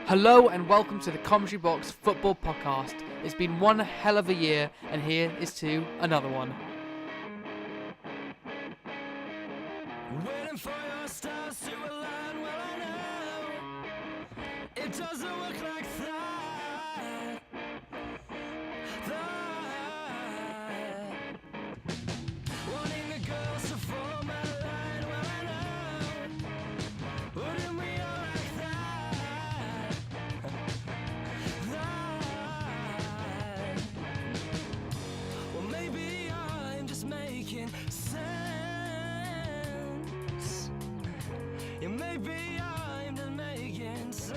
Hello and welcome to the Commentary Box Football Podcast. It's been one hell of a year, and here is to another one. Waiting for your stars to align, well I know it doesn't work like that. Wanting the girls to form a line, well I know, wouldn't we all like that? Well maybe I'm just making sense. Yeah, maybe I'm just making sense.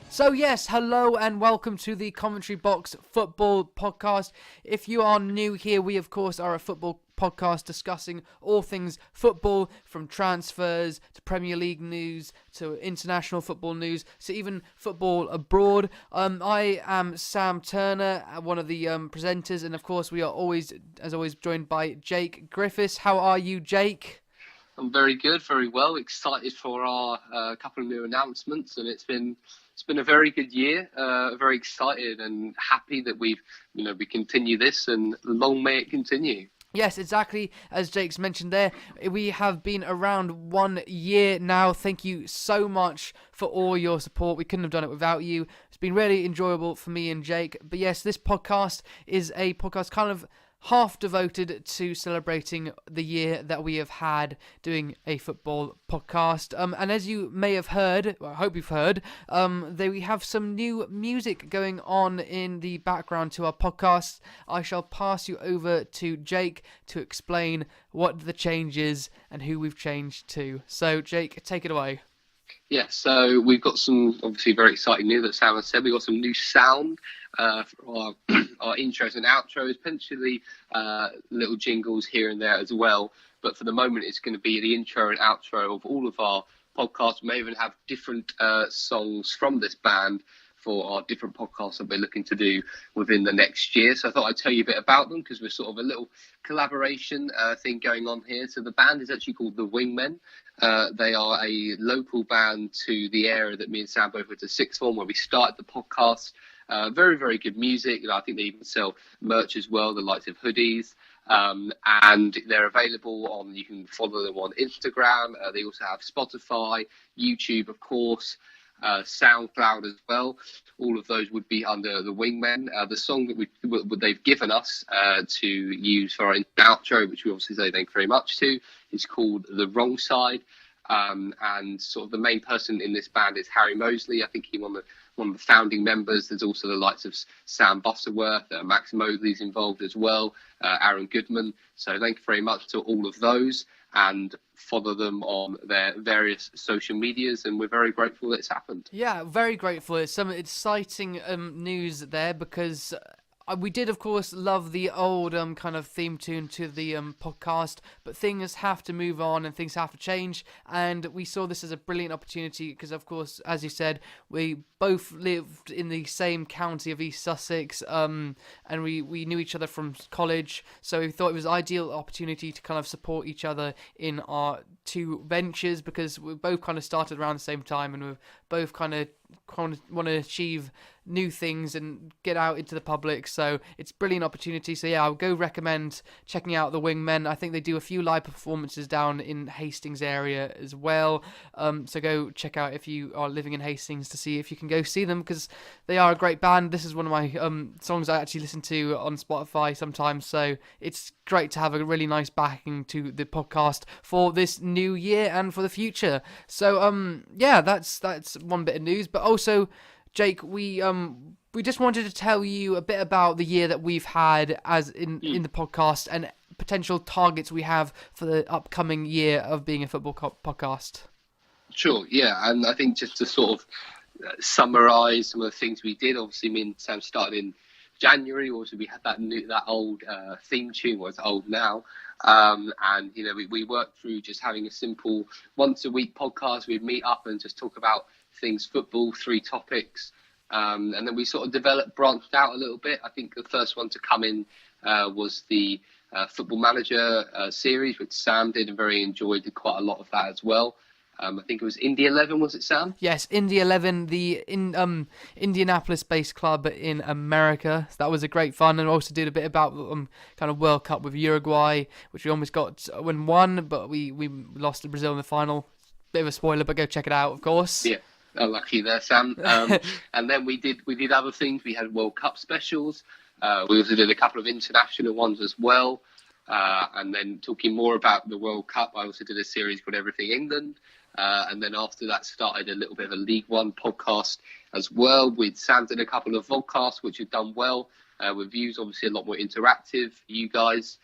So yes, hello and welcome to the Commentary Box Football Podcast. If you are new here, we of course are a football podcast discussing all things football, from transfers to Premier League news to international football news to even football abroad. I am Sam Turner, one of the presenters, and of course we are always joined by Jake Griffiths. How are you, Jake? I'm very good, very well. Excited for our couple of new announcements, and it's been a very good year. Very excited and happy that we continue this, and long may it continue. Yes, exactly as Jake's mentioned there. We have been around 1 year now. Thank you so much for all your support. We couldn't have done it without you. It's been really enjoyable for me and Jake. But yes, this podcast is a podcast kind of half devoted to celebrating the year that we have had doing a football podcast. And as you may have heard, well, I hope you've heard, we have some new music going on in the background to our podcast. I shall pass you over to Jake to explain what the change is and who we've changed to. So, Jake, take it away. Yeah, so we've got some obviously very exciting news that Sam has said. We've got some new sound for our intros and outros, potentially little jingles here and there as well. But for the moment, it's going to be the intro and outro of all of our podcasts. We may even have different songs from this band for our different podcasts that we're looking to do within the next year. So I thought I'd tell you a bit about them, because we're sort of a little collaboration thing going on here. So the band is actually called The Wingmen. They are a local band to the area that me and Sam both went to sixth form, where we started the podcast. Very, very good music. I think they even sell merch as well, the likes of hoodies. And they're available on, you can follow them on Instagram. They also have Spotify, YouTube, of course, SoundCloud as well. All of those would be under The Wingmen. The song that they've given us to use for our outro, which we obviously say thank you very much to, is called The Wrong Side. And sort of the main person in this band is Harry Mosley. I think he's one of the founding members. There's also the likes of Sam Butterworth, Max Mosley's involved as well, Aaron Goodman. So thank you very much to all of those, and follow them on their various social medias, and we're very grateful that it's happened. Yeah, very grateful. It's some exciting news there, because we did, of course, love the old kind of theme tune to the podcast, but things have to move on and things have to change, and we saw this as a brilliant opportunity because, of course, as you said, we both lived in the same county of East Sussex, and we knew each other from college, so we thought it was an ideal opportunity to kind of support each other in our two ventures, because we both kind of started around the same time, and we're both kind of want to achieve new things and get out into the public, so it's a brilliant opportunity. So yeah, I would go recommend checking out The Wingmen. I think they do a few live performances down in Hastings area as well, so go check out if you are living in Hastings to see if you can go see them, because they are a great band. This is one of my songs I actually listen to on Spotify sometimes, so it's great to have a really nice backing to the podcast for this new year and for the future. So yeah, that's one bit of news. But also, Jake, we just wanted to tell you a bit about the year that we've had as in the podcast, and potential targets we have for the upcoming year of being a football podcast. Sure, yeah, and I think just to sort of summarise some of the things we did. Obviously, me and Sam started in January. Also, we had that old theme tune. Well, it's old now. And we worked through just having a simple once a week podcast. We'd meet up and just talk about things football, 3 topics, and then we sort of branched out a little bit. I think the first one to come in was the Football Manager series, which Sam did and very enjoyed quite a lot of that as well. I think it was Indy 11, was it, Sam? Yes, Indy 11, the Indianapolis-based club in America. So that was a great fun, and also did a bit about kind of World Cup with Uruguay, which we almost got when won, but we lost to Brazil in the final. Bit of a spoiler, but go check it out, of course. Yeah. Oh, lucky there, Sam. And then we did other things. We had World Cup specials. We also did a couple of international ones as well. And then talking more about the World Cup, I also did a series called Everything England. And then after that started a little bit of a League One podcast as well. With Sam did a couple of vodcasts, which have done well. With views, obviously a lot more interactive for you guys.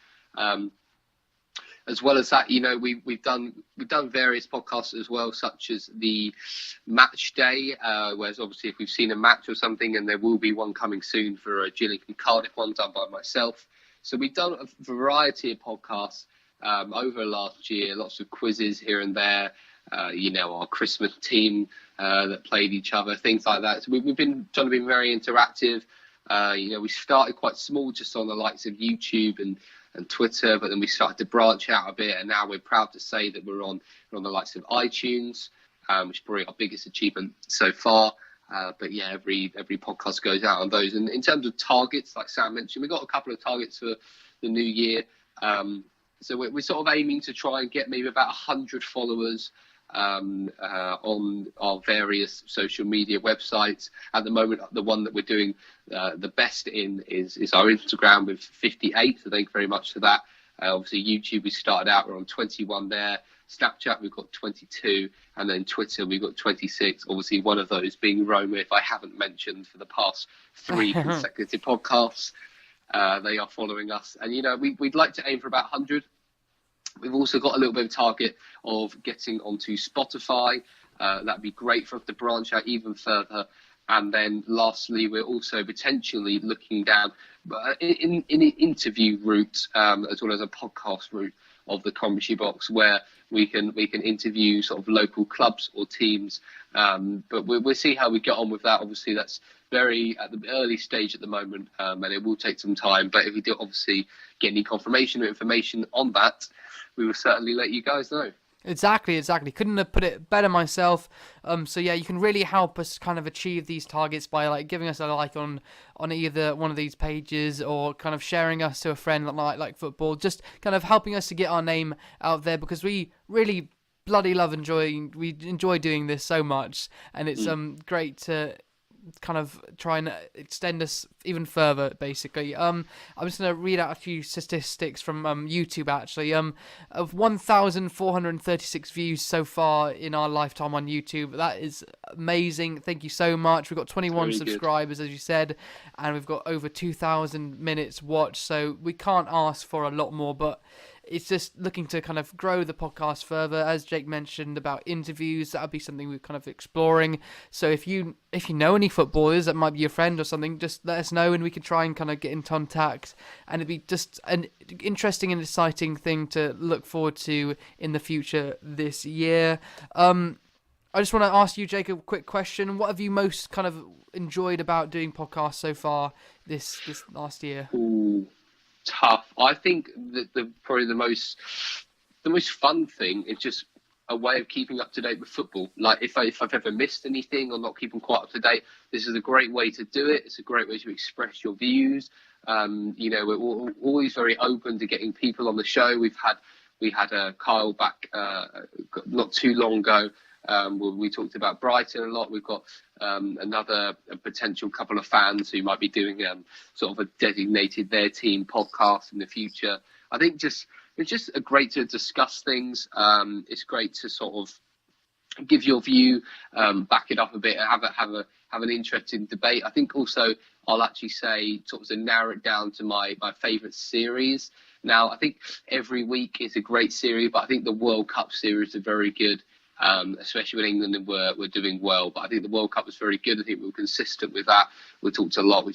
As well as that, we've done various podcasts as well, such as the match day, whereas obviously if we've seen a match or something, and there will be one coming soon for a Gillingham Cardiff one done by myself. So we've done a variety of podcasts over last year, lots of quizzes here and there, our Christmas team that played each other, things like that. So we've been trying to be very interactive. We started quite small, just on the likes of YouTube and Twitter, but then we started to branch out a bit, and now we're proud to say that we're on the likes of iTunes, which is probably our biggest achievement so far. But yeah, every podcast goes out on those. And in terms of targets, like Sam mentioned, we've got a couple of targets for the new year. So we're sort of aiming to try and get maybe about 100 followers on our various social media websites. At the moment, the one that we're doing the best in is our Instagram with 58. So thank you very much for that. Obviously, YouTube, we started out, we're on 21 there. Snapchat, we've got 22. And then Twitter, we've got 26. Obviously, one of those being Roma, if I haven't mentioned for the past 3 consecutive podcasts. They are following us. And, we'd like to aim for about 100. We've also got a little bit of target of getting onto Spotify. That'd be great for us to branch out even further. And then lastly, we're also potentially looking down in an interview route, as well as a podcast route of the Commentary Box, where we can interview sort of local clubs or teams. But we'll see how we get on with that. Obviously, that's very at the early stage at the moment, and it will take some time. But if we do obviously get any confirmation or information on that, we will certainly let you guys know. Exactly. Couldn't have put it better myself. So yeah, you can really help us kind of achieve these targets by giving us a like on either one of these pages, or kind of sharing us to a friend that like football, just kind of helping us to get our name out there, because we really bloody enjoy doing this so much, and it's great to kind of try and extend us even further, basically. I'm just going to read out a few statistics from YouTube, actually. Of 1,436 views so far in our lifetime on YouTube. That is amazing. Thank you so much. We've got 21 subscribers, as you said, and we've got over 2,000 minutes watched, so we can't ask for a lot more, but it's just looking to kind of grow the podcast further. As Jake mentioned about interviews, that would be something we're kind of exploring. So if you know any footballers that might be your friend or something, just let us know and we can try and kind of get in contact. And it'd be just an interesting and exciting thing to look forward to in the future this year. I just want to ask you, Jake, a quick question. What have you most kind of enjoyed about doing podcasts so far this last year? Ooh. Tough. I think that probably the most fun thing is just a way of keeping up to date with football. Like if I've ever missed anything or not keeping quite up to date, this is a great way to do it. It's a great way to express your views. We're always very open to getting people on the show. We had Kyle back not too long ago. We talked about Brighton a lot. We've got another potential couple of fans who might be doing sort of a designated their team podcast in the future. I think it's just great to discuss things. It's great to sort of give your view, back it up a bit, and have an interesting debate. I think also I'll actually say sort of to narrow it down to my favourite series. Now, I think every week is a great series, but I think the World Cup series are very good. Especially when England were doing well, but I think the World Cup was very good. I think we were consistent with that. We talked a lot. We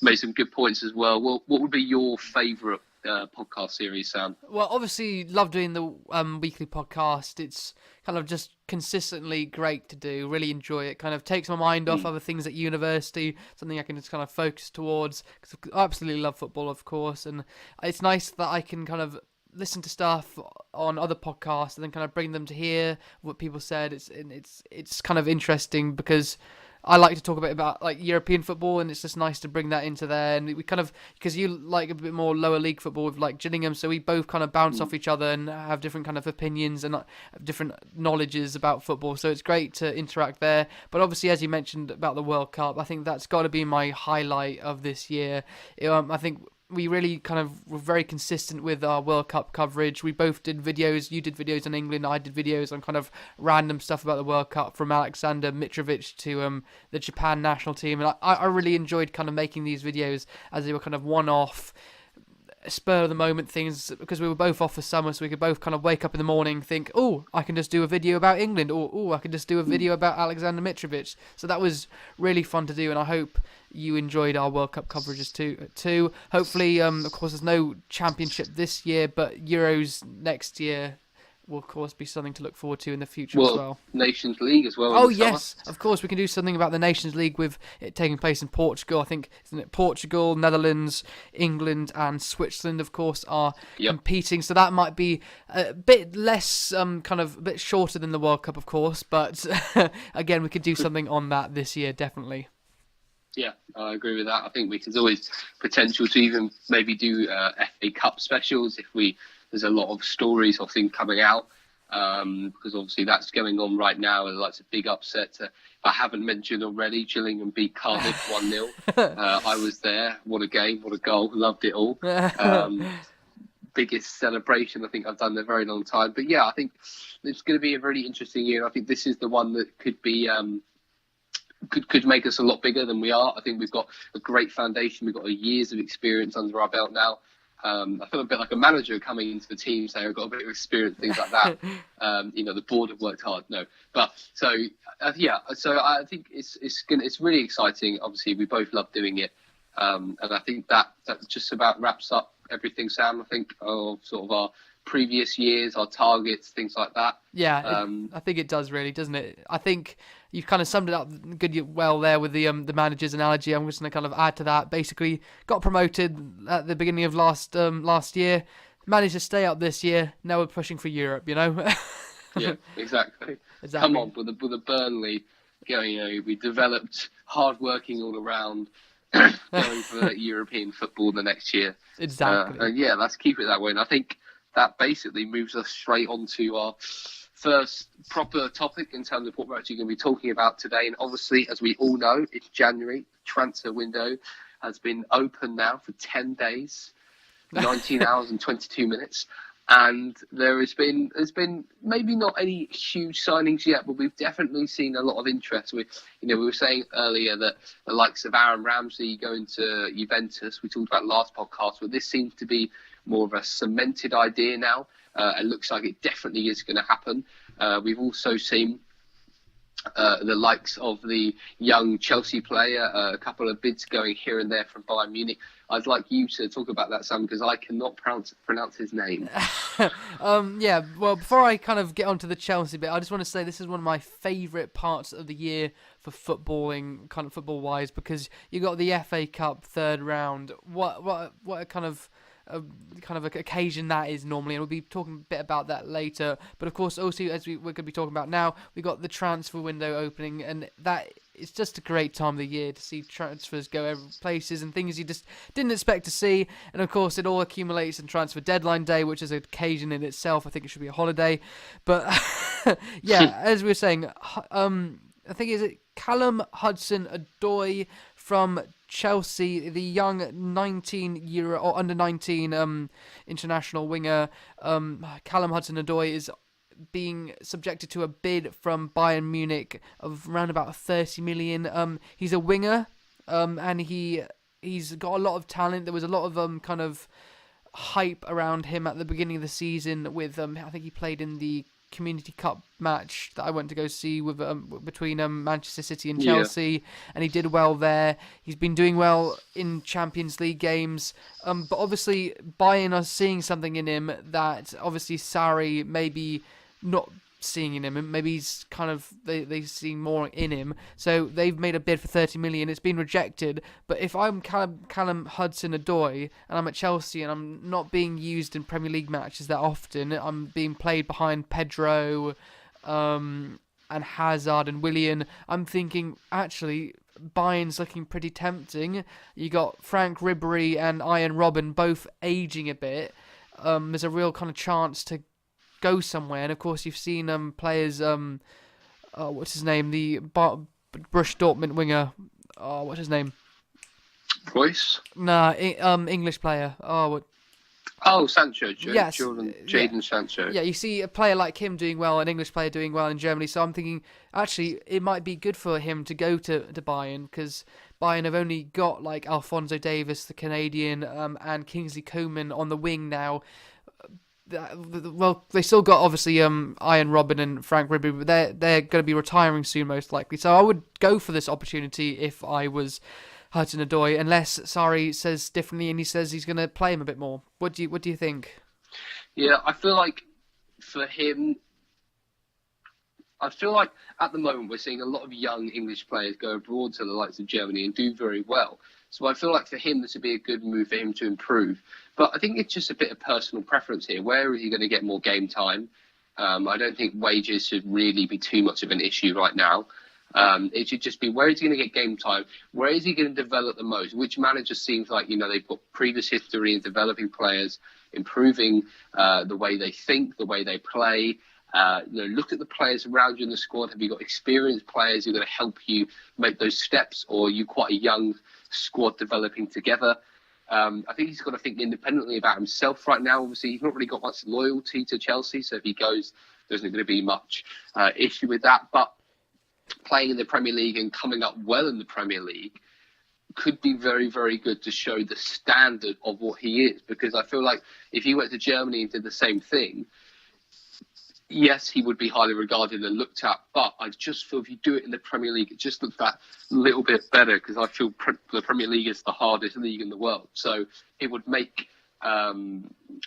made some good points as well. What would be your favourite podcast series, Sam? Well, obviously, love doing the weekly podcast. It's kind of just consistently great to do. Really enjoy it. Kind of takes my mind off other things at university. Something I can just kind of focus towards. Because I absolutely love football, of course, and it's nice that I can kind of listen to stuff on other podcasts and then kind of bring them to hear what people said. It's kind of interesting because I like to talk a bit about like European football, and it's just nice to bring that into there. And we kind of, because you like a bit more lower league football with like Gillingham, so we both kind of bounce off each other and have different kind of opinions and different knowledges about football. So it's great to interact there. But obviously, as you mentioned about the World Cup, I think that's got to be my highlight of this year. I think we really kind of were very consistent with our World Cup coverage. We both did videos. You did videos on England. I did videos on kind of random stuff about the World Cup, from Alexander Mitrovic to the Japan national team. And I really enjoyed kind of making these videos as they were kind of one-off, spur of the moment things, because we were both off for summer, so we could both kind of wake up in the morning, think, oh, I can just do a video about England, or oh, I can just do a video about Alexander Mitrovic. So that was really fun to do, and I hope you enjoyed our World Cup coverages too. Hopefully, of course, there's no championship this year, but Euros next year will, of course, be something to look forward to in the future as well. Nations League as well. Oh, yes, of course. We can do something about the Nations League with it taking place in Portugal. I think, isn't it, Portugal, Netherlands, England and Switzerland, of course, are competing. So that might be a bit less, kind of a bit shorter than the World Cup, of course. But again, we could do something on that this year, definitely. Yeah, I agree with that. I think there's always potential to even maybe do FA Cup specials if there's a lot of stories or things coming out, because obviously that's going on right now, and that's a big upset. If I haven't mentioned already, Gillingham beat Cardiff 1-0. I was there. What a game, what a goal. Loved it all. Biggest celebration I think I've done in a very long time. But yeah, I think it's going to be a really interesting year. I think this is the one that could be... Could make us a lot bigger than we are. I think we've got a great foundation. We've got years of experience under our belt now. I feel a bit like a manager coming into the team saying I've got a bit of experience, things like that. The board have worked hard. No, but so So I think it's really exciting. Obviously, we both love doing it, and I think that just about wraps up everything, Sam. I think of sort of our previous years, our targets, things like that. Yeah, I think it does really, doesn't it? I think you've kind of summed it up well there with the manager's analogy. I'm just going to kind of add to that. Basically, got promoted at the beginning of last year, managed to stay up this year. Now we're pushing for Europe, you know? Yeah, exactly. Come on, with the Burnley going, we developed hard working all around, going for European football the next year. Exactly. And yeah, let's keep it that way. And I think that basically moves us straight on to our first proper topic in terms of what we're actually going to be talking about today. And obviously, as we all know, it's January. The transfer window has been open now for 10 days, 19 hours and 22 minutes. And there's been maybe not any huge signings yet, but we've definitely seen a lot of interest. We were saying earlier that the likes of Aaron Ramsey going to Juventus, we talked about last podcast, but this seems to be more of a cemented idea now. It looks like it definitely is going to happen. We've also seen the likes of the young Chelsea player, a couple of bids going here and there from Bayern Munich. I'd like you to talk about that, Sam, because I cannot pronounce his name. Yeah, well, before I kind of get onto the Chelsea bit, I just want to say this is one of my favourite parts of the year for footballing, kind of football-wise, because you got the FA Cup third round. What a kind of occasion that is normally, and we'll be talking a bit about that later. But of course, also as we're going to be talking about now, we got the transfer window opening, and that it's just a great time of the year to see transfers go over places and things you just didn't expect to see. And of course, it all accumulates in transfer deadline day, which is an occasion in itself. I think it should be a holiday. But yeah, as we were saying, I think is it Callum Hudson-Odoi from Chelsea, the young 19-year or under 19 international winger. Callum Hudson-Odoi is being subjected to a bid from Bayern Munich of around about 30 million. He's a winger, and he's got a lot of talent. There was a lot of kind of hype around him at the beginning of the season with I think he played in the Community Cup match that I went to go see with between Manchester City and Chelsea, and he did well there. He's been doing well in Champions League games, but obviously Bayern are seeing something in him that obviously Sarri maybe not seeing in him, and maybe he's kind of they see more in him. So they've made a bid for 30 million. It's been rejected. But if I'm Callum Hudson-Odoi and I'm at Chelsea and I'm not being used in Premier League matches that often, I'm being played behind Pedro, and Hazard and Willian. I'm thinking actually Bayern's looking pretty tempting. You got Frank Ribery and Ian Robben both aging a bit. There's a real kind of chance to go somewhere, and of course you've seen players. What's his name? The Borussia Dortmund winger. What's his name? Royce? Nah, English player. Sancho. Yes, Jadon Sancho. Yeah, you see a player like him doing well, an English player doing well in Germany. So I'm thinking, actually, it might be good for him to go to Bayern, because Bayern have only got like Alphonso Davies, the Canadian, and Kingsley Coman on the wing now. Well, they still got obviously Ian Robben and Frank Ribery, but they're going to be retiring soon, most likely. So I would go for this opportunity if I was Hudson-Odoi, unless Sarri says differently and he says he's going to play him a bit more. What do you think? Yeah, I feel like for him, at the moment we're seeing a lot of young English players go abroad to the likes of Germany and do very well. So I feel like for him this would be a good move for him to improve. But I think it's just a bit of personal preference here. Where is he going to get more game time? I don't think wages should really be too much of an issue right now. It should just be, where is he going to get game time? Where is he going to develop the most? Which manager seems like, they've got previous history in developing players, improving the way they think, the way they play. Look at the players around you in the squad. Have you got experienced players who are going to help you make those steps, or are you quite a young squad developing together? I think he's got to think independently about himself right now. Obviously, he's not really got much loyalty to Chelsea, so if he goes, there's not going to be much issue with that. But playing in the Premier League and coming up well in the Premier League could be very, very good to show the standard of what he is. Because I feel like if he went to Germany and did the same thing, yes, he would be highly regarded and looked at, but I just feel if you do it in the Premier League, it just looks that little bit better, because I feel the Premier League is the hardest league in the world. So it would make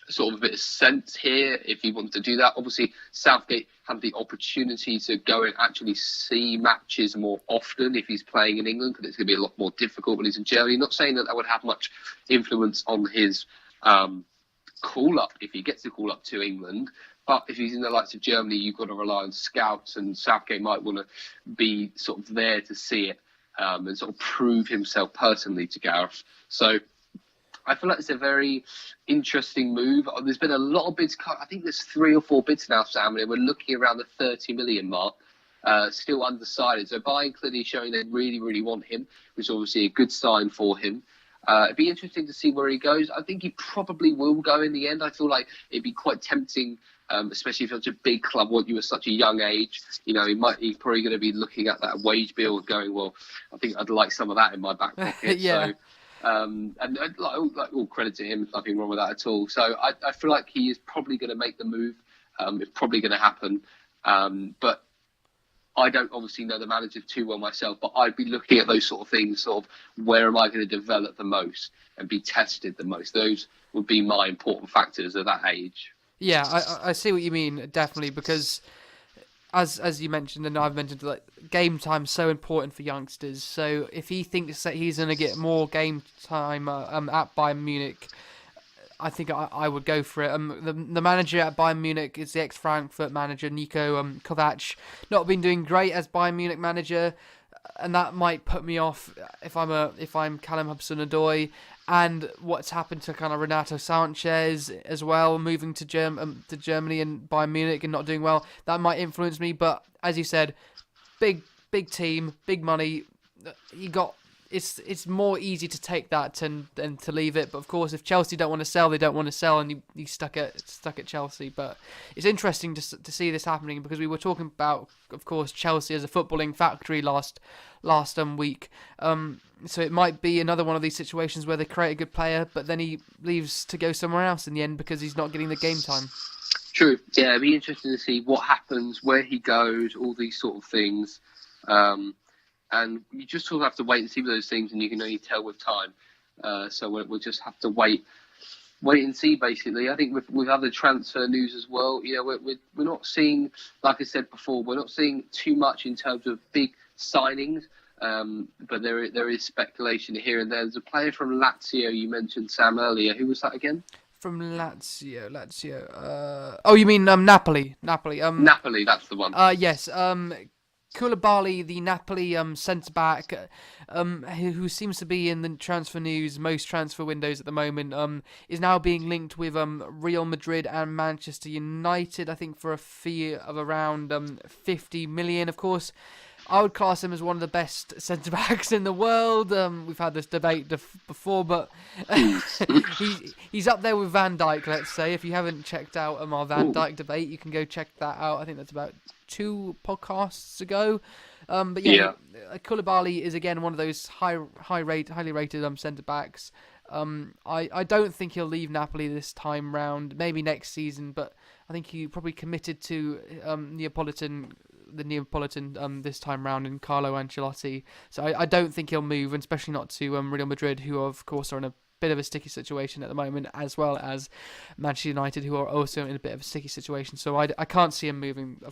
sort of a bit of sense here if he wanted to do that. Obviously, Southgate had the opportunity to go and actually see matches more often if he's playing in England, because it's going to be a lot more difficult when he's in Germany. Not saying that would have much influence on his call-up if he gets to call up to England. But if he's in the likes of Germany, you've got to rely on scouts, and Southgate might want to be sort of there to see it and sort of prove himself personally to Gareth. So I feel like it's a very interesting move. There's been a lot of bids. I think there's 3 or 4 bids now, Sam, and we're looking around the 30 million mark, still undecided. So Bayern clearly showing they really, really want him, which is obviously a good sign for him. It'd be interesting to see where he goes. I think he probably will go in the end. I feel like it'd be quite tempting, especially if such a big club want you at such a young age. He's probably going to be looking at that wage bill and going, well, I think I'd like some of that in my back pocket. Yeah. So, all credit to him, there's nothing wrong with that at all. So I feel like he is probably going to make the move. It's probably going to happen. But I don't obviously know the manager too well myself, but I'd be looking at those sort of things, sort of where am I going to develop the most and be tested the most. Those would be my important factors at that age. Yeah, I see what you mean, definitely, because as you mentioned, and I've mentioned, like, game time's so important for youngsters. So if he thinks that he's going to get more game time at Bayern Munich, I think I would go for it. The manager at Bayern Munich is the ex-Frankfurt manager, Niko Kovac. Not been doing great as Bayern Munich manager, and that might put me off if I'm Callum Hudson-Odoi. And what's happened to kind of Renato Sanchez as well, moving to Germany and Bayern Munich and not doing well, that might influence me. But as you said, big team, big money. It's more easy to take that than to leave it. But of course, if Chelsea don't want to sell, they don't want to sell, and he's stuck at Chelsea. But it's interesting to see this happening, because we were talking about, of course, Chelsea as a footballing factory last week. So it might be another one of these situations where they create a good player, but then he leaves to go somewhere else in the end because he's not getting the game time. True. Yeah, it'd be interesting to see what happens, where he goes, all these sort of things. And you just sort of have to wait and see those things, and you can only tell with time. So we'll just have to wait wait and see. Basically, I think with other transfer news as well. We're not seeing, like I said before, we're not seeing too much in terms of big signings. But there is speculation here and there. There's a player from Lazio you mentioned, Sam, earlier. Who was that again? From Lazio. Oh, you mean Napoli? Napoli. Napoli, that's the one. Yes. Koulibaly, the Napoli centre back, who seems to be in the transfer news, most transfer windows at the moment, is now being linked with Real Madrid and Manchester United. I think for a fee of around 50 million. Of course, I would class him as one of the best centre backs in the world. We've had this debate before, but he's up there with Van Dijk. Let's say, if you haven't checked out our Van Dijk debate, you can go check that out. I think that's about 2 podcasts ago. But Koulibaly is again one of those highly rated centre backs. I don't think he'll leave Napoli this time round. Maybe next season, but I think he probably committed to the Neapolitan this time round in Carlo Ancelotti. So I don't think he'll move, and especially not to Real Madrid, who of course are in a bit of a sticky situation at the moment, as well as Manchester United, who are also in a bit of a sticky situation. So I can't see him moving, to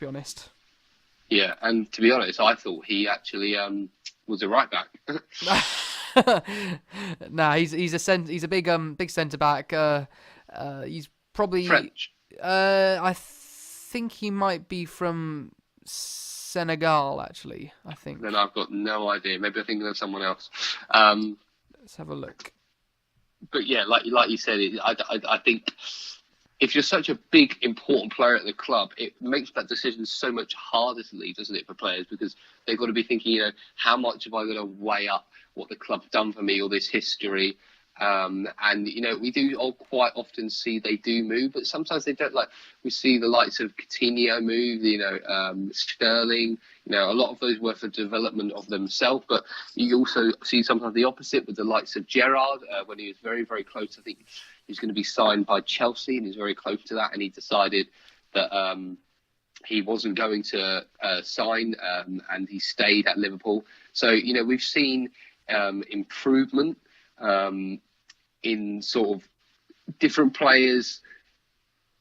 be honest. Yeah, and to be honest, I thought he actually was a right back. Nah, he's a big centre back. He's probably French. I think he might be from Senegal, actually. I think. Then I've got no idea. Maybe I'm thinking of someone else. Let's have a look. But yeah, like you said, I think if you're such a big, important player at the club, it makes that decision so much harder to leave, doesn't it, for players? Because they've got to be thinking, how much have I got to weigh up what the club's done for me, or this history? And we do quite often see they do move, but sometimes they don't. Like, we see the likes of Coutinho move, Sterling. A lot of those were for development of themselves, but you also see sometimes the opposite with the likes of Gerrard, when he was very, very close. I think he was going to be signed by Chelsea, and he was very close to that, and he decided that he wasn't going to sign, and he stayed at Liverpool. So we've seen improvement in sort of different players.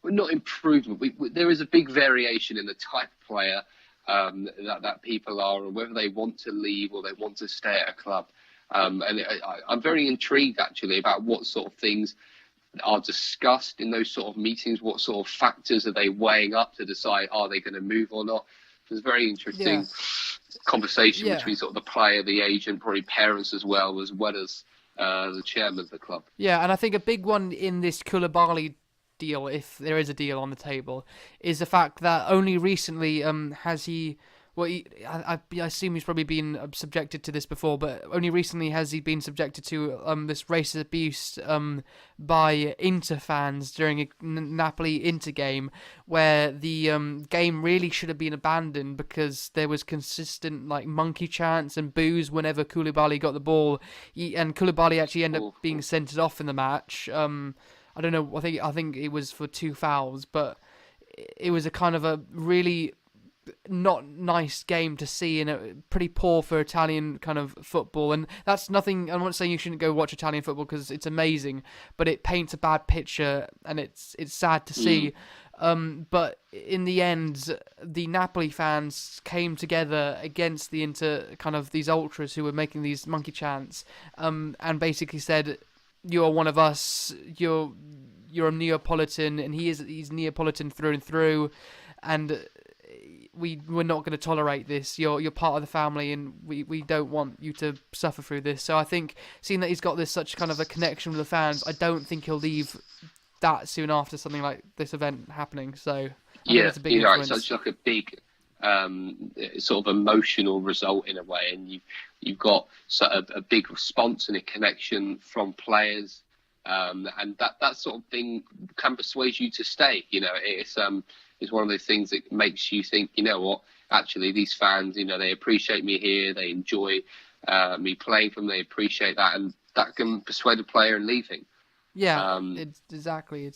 Well, not improvement. There is a big variation in the type of player that people are, and whether they want to leave or they want to stay at a club. And I'm very intrigued actually about what sort of things are discussed in those sort of meetings. What sort of factors are they weighing up to decide, are they going to move or not? It's a very interesting conversation between sort of the player, the agent, probably parents as well as the chairman of the club. Yeah, and I think a big one in this Koulibaly deal, if there is a deal on the table, is the fact that only recently has he... Well, I assume he's probably been subjected to this before, but only recently has he been subjected to this racist abuse by Inter fans during a Napoli-Inter game, where the game really should have been abandoned because there was consistent monkey chants and boos whenever Koulibaly got the ball, and Koulibaly actually ended up being sent off in the match. I don't know. I think it was for 2 fouls, but it was a kind of a really not nice game to see, and pretty poor for Italian kind of football. And that's nothing. I'm not saying you shouldn't go watch Italian football because it's amazing, but it paints a bad picture, and it's sad to see. But in the end, the Napoli fans came together against the kind of these ultras who were making these monkey chants, and basically said, "You're one of us. You're a Neapolitan," and he's Neapolitan through and through, and we're not going to tolerate this. You're part of the family, and we don't want you to suffer through this. So I think, seeing that he's got such kind of a connection with the fans, I don't think he'll leave that soon after something like this event happening. So it's a big influence. It's such a big sort of emotional result in a way, and you've got a big response and a connection from players, and that sort of thing can persuade you to stay. It's one of those things that makes you think, what, actually these fans, they appreciate me here, they enjoy me playing for them, they appreciate that, and that can persuade a player in leaving. Yeah, exactly.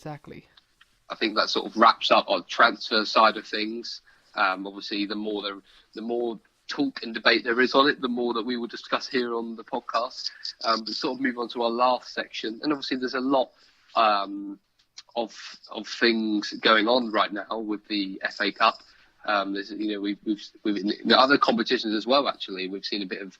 I think that sort of wraps up on transfer side of things. Obviously, the more talk and debate there is on it, the more that we will discuss here on the podcast. We'll sort of move on to our last section, and obviously there's a lot of things going on right now with the FA Cup. There's, we've in other competitions as well. Actually, we've seen a bit of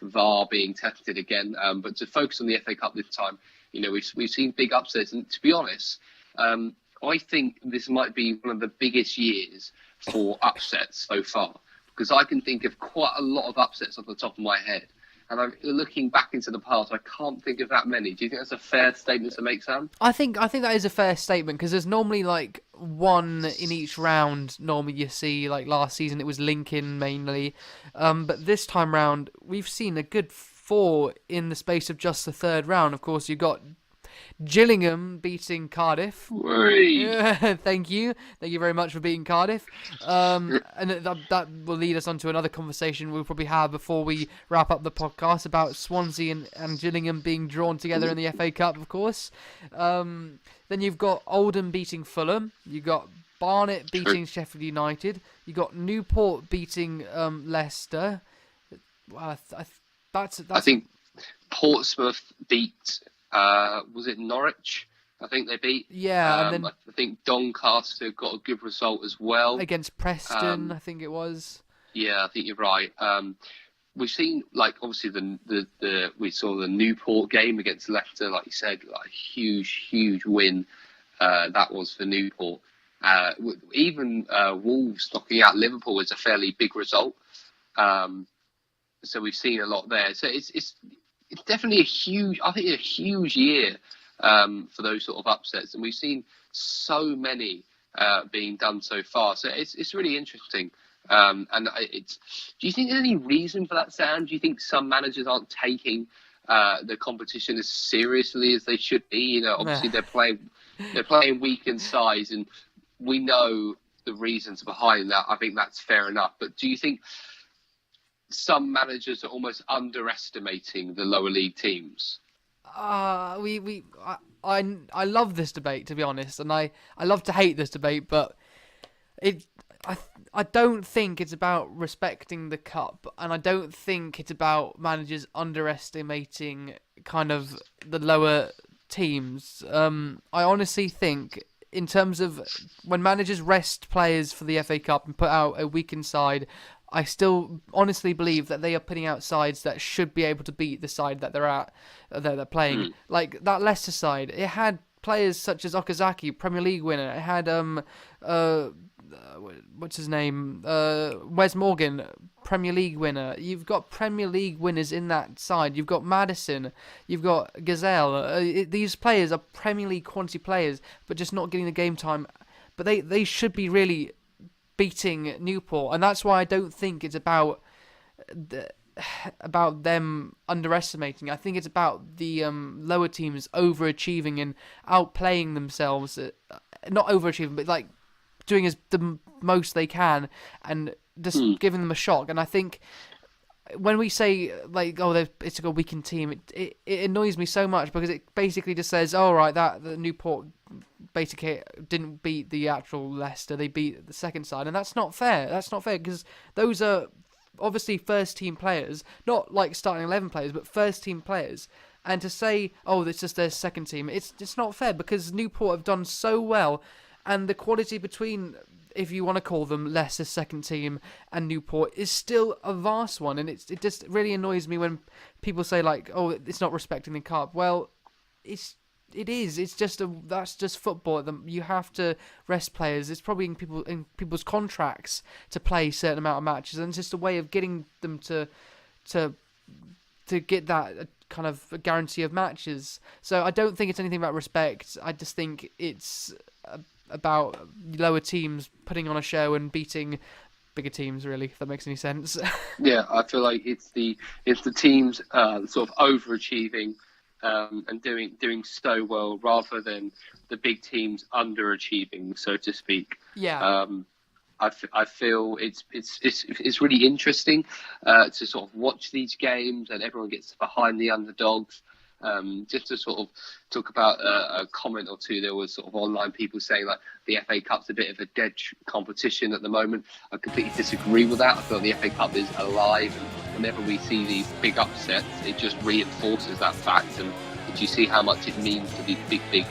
VAR being tested again. But to focus on the FA Cup this time, we've seen big upsets. And to be honest, I think this might be one of the biggest years for upsets so far, because I can think of quite a lot of upsets off the top of my head. And I'm looking back into the past, I can't think of that many. Do you think that's a fair statement to make, Sam? I think that is a fair statement, because there's normally like one in each round. Normally you see, like last season it was Lincoln mainly, but this time round we've seen a good 4 in the space of just the third round. Of course, you got Gillingham beating Cardiff. Thank you very much for beating Cardiff. And that will lead us on to another conversation we'll probably have before we wrap up the podcast about Swansea and Gillingham being drawn together in the FA Cup, of course. Then you've got Oldham beating Fulham. You got Barnet beating Sheffield United. You got Newport beating Leicester. I think Portsmouth beat. Was it Norwich? I think they beat. Yeah, and then I think Doncaster got a good result as well against Preston. I think it was. Yeah, I think you're right. We've seen, like, obviously we saw the Newport game against Leicester, like you said, like a huge win. That was for Newport. Even Wolves knocking out Liverpool was a fairly big result. So we've seen a lot there. So it's definitely a huge year for those sort of upsets, and we've seen so many being done so far. So it's really interesting. Do you think there's any reason for that, Sam? Do you think some managers aren't taking the competition as seriously as they should be? Obviously they're playing weakened sides, and we know the reasons behind that. I think that's fair enough. But do you think some managers are almost underestimating the lower league teams? I love this debate, to be honest, and I love to hate this debate, but I don't think it's about respecting the cup, and I don't think it's about managers underestimating kind of the lower teams. I honestly think, in terms of when managers rest players for the FA Cup and put out a weakened side, I still honestly believe that they are putting out sides that should be able to beat the side that they're playing. Like that Leicester side, it had players such as Okazaki, Premier League winner. It had what's his name, Wes Morgan, Premier League winner. You've got Premier League winners in that side. You've got Maddison, you've got Gazelle. These players are Premier League quality players, but just not getting the game time. But they should be really beating Newport, and that's why I don't think it's about them underestimating. I think it's about the lower teams overachieving and outplaying themselves. Not overachieving, but like doing the most they can and just giving them a shock. And I think when we say like, it's a weakened team, it annoys me so much, because it basically just says, oh right, that the Newport basically didn't beat the actual Leicester, they beat the second side, and that's not fair. That's not fair, because those are obviously first team players, not like starting 11 players, but first team players. And to say, oh, it's just their second team, it's not fair, because Newport have done so well, and the quality between, if you want to call them Leicester's second team and Newport, is still a vast one. And it just really annoys me when people say like, oh, it's not respecting the cup. Well, it is. It's just that's just football. You have to rest players. It's probably in people's contracts to play a certain amount of matches, and it's just a way of getting them to get that kind of a guarantee of matches. So I don't think it's anything about respect. I just think it's about lower teams putting on a show and beating bigger teams, really, if that makes any sense. Yeah, I feel like it's the teams sort of overachieving and doing so well, rather than the big teams underachieving, so to speak. Yeah. I feel it's really interesting to sort of watch these games, and everyone gets behind the underdogs. Just to sort of talk about a comment or two, there was sort of online people saying like the FA Cup's a bit of a dead competition at the moment. I completely disagree with that. I feel the FA Cup is alive, and whenever we see these big upsets, it just reinforces that fact. And do you see how much it means to these big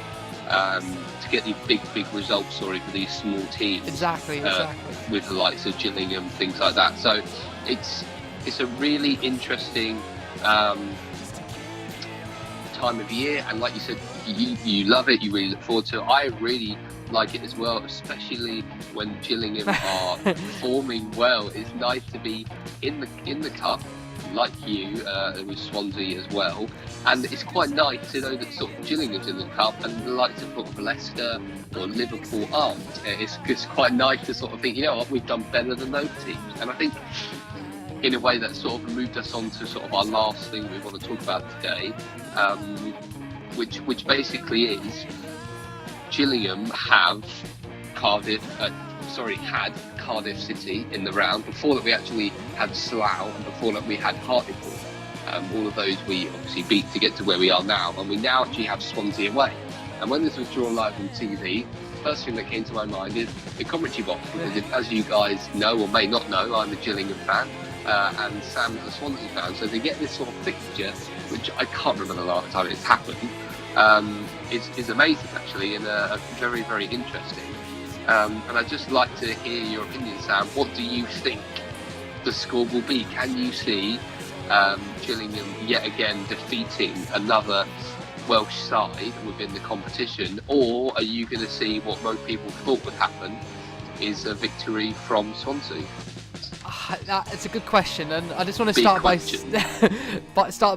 to get these big results, for these small teams. Exactly. With the likes of Gillingham, things like that. So it's a really interesting time of year, and like you said, you love it, you really look forward to it. I really like it as well, especially when Gillingham are performing well. It's nice to be in the cup, like you, with Swansea as well, and it's quite nice to know that sort of Gillingham's in the cup and the likes of sort of Leicester or Liverpool aren't. It's quite nice to sort of think, you know what, we've done better than those teams. And I think in a way that sort of moved us on to sort of our last thing we want to talk about today, which basically is Gillingham had Cardiff City in the round. Before that we actually had Slough, and before that we had Hartlepool. All of those we obviously beat to get to where we are now, and we now actually have Swansea away. And when this was drawn live on TV, the first thing that came to my mind is the commentary box, because as you guys know or may not know, I'm a Gillingham fan, and Sam's a Swansea fan, so to get this sort of fixture, which I can't remember the last time it's happened, is amazing actually, and very, very interesting. And I'd just like to hear your opinion, Sam. What do you think the score will be? Can you see Gillingham yet again defeating another Welsh side within the competition, or are you going to see what most people thought would happen, is a victory from Swansea? It's a good question, and I just want to start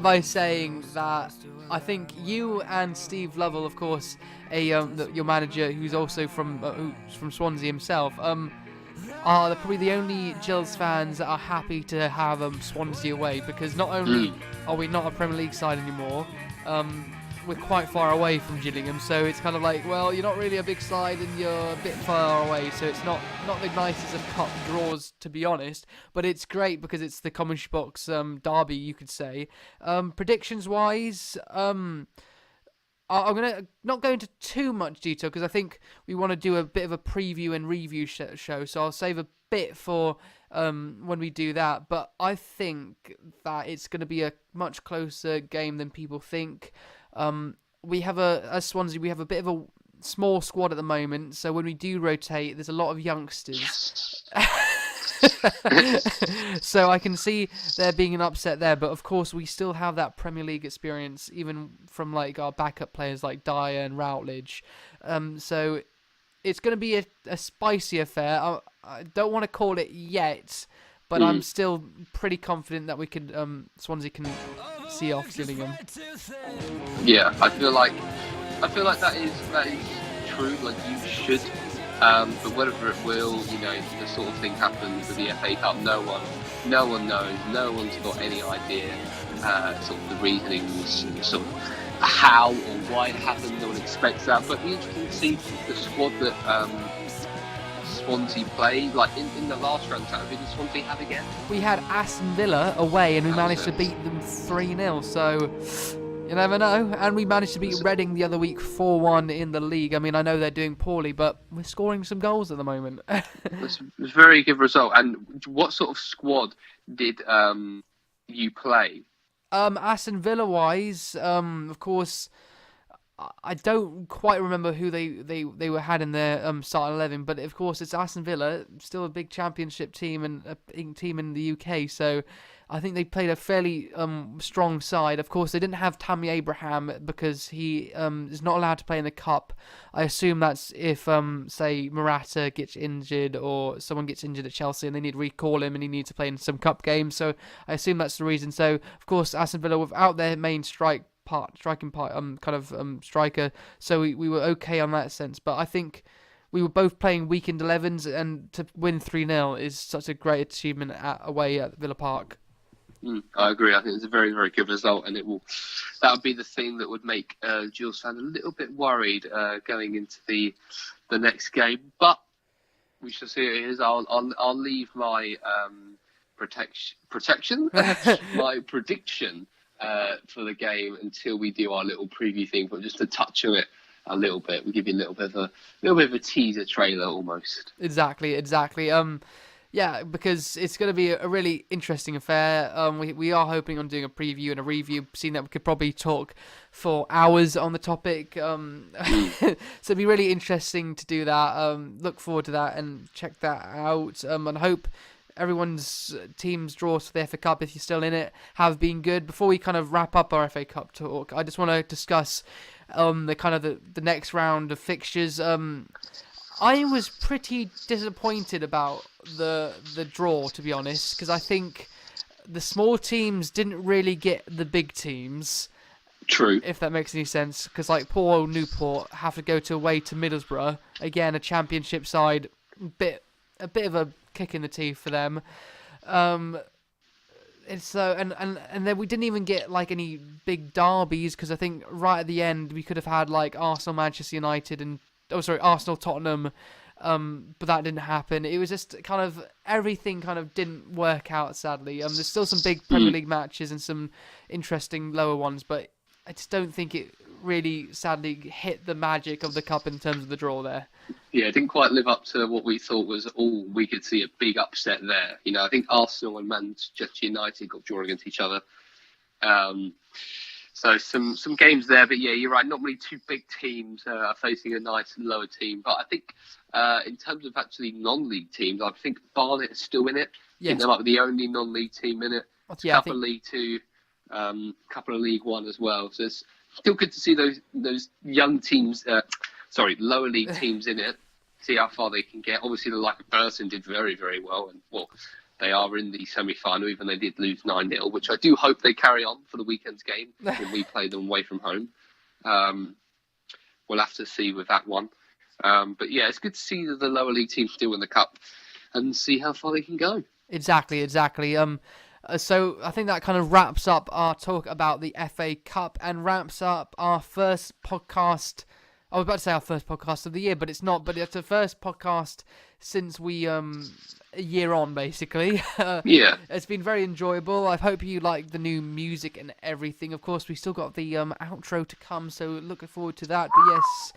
by saying that I think you and Steve Lovell, of course, your manager, who's also from Swansea himself, are probably the only Gills fans that are happy to have Swansea away, because not only are we not a Premier League side anymore, we're quite far away from Gillingham, so it's kind of like, well, you're not really a big side and you're a bit far away, so it's not the nicest of cup draws, to be honest, but it's great because it's the commentary box derby, you could say. Predictions wise, I'm gonna not go into too much detail because I think we want to do a bit of a preview and review show, so I'll save a bit for when we do that. But I think that it's going to be a much closer game than people think. We have as Swansea, we have a bit of a small squad at the moment, so when we do rotate, there's a lot of youngsters. So I can see there being an upset there, but of course we still have that Premier League experience, even from like our backup players like Dyer and Routledge. So it's going to be a spicy affair. I don't want to call it yet, but I'm still pretty confident that we can Swansea can see off Gillingham. Yeah, I feel like that is true. Like, you should. But whether it will, the sort of thing happens with the FA Cup, no one knows. No one's got any idea, sort of the reasonings, sort of how or why it happened. No one expects that. But it'll be interesting to see the squad that Swansea played. Like in the last round, who did Swansea have again? We had Aston Villa away, and we managed to beat them 3-0. So you never know. And we managed to beat Reading the other week 4-1 in the league. I mean, I know they're doing poorly, but we're scoring some goals at the moment. It's a very good result. And what sort of squad did you play? Aston Villa wise, of course, I don't quite remember who they had in their starting 11, but of course it's Aston Villa, still a big championship team and a big team in the UK, so I think they played a fairly strong side. Of course, they didn't have Tammy Abraham because he is not allowed to play in the cup. I assume that's if, say, Morata gets injured or someone gets injured at Chelsea and they need to recall him and he needs to play in some cup games. So I assume that's the reason. So, of course, Aston Villa without their main striker. So we were okay on that sense. But I think we were both playing weekend 11s, and to win 3-0 is such a great achievement away at Villa Park. I agree. I think it's a very, very good result, and that would be the thing that would make Jules fan a little bit worried going into the next game. But we shall see what it is. I'll leave my protection, my prediction for the game until we do our little preview thing. But just to touch on it a little bit, we'll give you a little bit of a teaser trailer almost. Exactly. Yeah, because it's going to be a really interesting affair. We are hoping on doing a preview and a review, seeing that we could probably talk for hours on the topic. So it'd be really interesting to do that. Look forward to that and check that out. And hope everyone's team's draws for the FA Cup, if you're still in it, have been good. Before we kind of wrap up our FA Cup talk, I just want to discuss the next round of fixtures. I was pretty disappointed about the draw, to be honest, because I think the small teams didn't really get the big teams. True. If that makes any sense, because like poor old Newport have to go away to Middlesbrough, again a Championship side, a bit of a kick in the teeth for them. It's so and then we didn't even get like any big derbies, because I think right at the end we could have had like Arsenal, Manchester United, and Arsenal, Tottenham, but that didn't happen. It was just kind of everything kind of didn't work out, sadly. There's still some big Premier League matches and some interesting lower ones, but I just don't think it really, sadly, hit the magic of the cup in terms of the draw there. Yeah, it didn't quite live up to what we thought was, we could see a big upset there. You know, I think Arsenal and Manchester United got drawn against each other. So some games there, but yeah, you're right. Not really two big teams are facing a nice lower team. But I think in terms of actually non-league teams, I think Barnet is still in it. Yes. I think they might be the only non-league team in it. Yeah, couple of League Two, couple of League One as well. So it's still good to see those young teams, lower league teams in it. See how far they can get. Obviously, the like of Burton did very, very well, and they are in the semi-final, even though they did lose 9-0, which I do hope they carry on for the weekend's game when we play them away from home. We'll have to see with that one. But yeah, it's good to see the lower league teams still in the cup and see how far they can go. Exactly. So I think that kind of wraps up our talk about the FA Cup and wraps up our first podcast. I was about to say our first podcast of the year, but it's not. But it's the first podcast since we a year on, basically. Yeah. It's been very enjoyable. I hope you like the new music and everything. Of course, we still got the outro to come, so looking forward to that. But yes,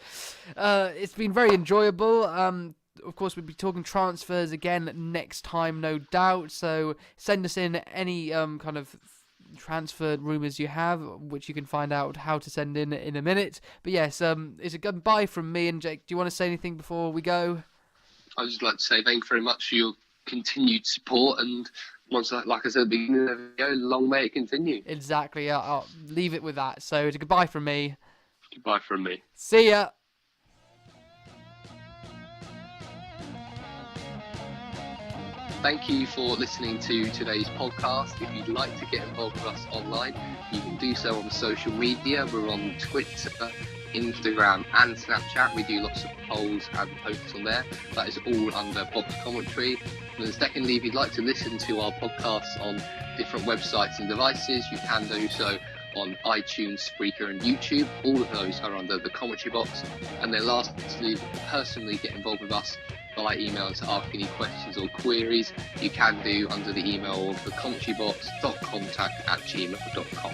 it's been very enjoyable. Of course, we'll be talking transfers again next time, no doubt. So send us in any kind of transfer rumours you have, which you can find out how to send in a minute. But yes, it's a goodbye from me and Jake. Do you want to say anything before we go? I'd just like to say thank you very much for your continued support, and once, like I said at the beginning of the video, long may it continue. Exactly, I'll leave it with that. So it's a goodbye from me. Goodbye from me. See ya! Thank you for listening to today's podcast. If you'd like to get involved with us online, you can do so on social media. We're on Twitter, Instagram and Snapchat. We do lots of polls and posts on there. That is all under Box Commentary. And then secondly, if you'd like to listen to our podcasts on different websites and devices, you can do so on iTunes, Spreaker and YouTube. All of those are under the Commentary Box. And then lastly, personally get involved with us by email to ask any questions or queries. You can do under the email of thecommentary.box.contact@gmail.com.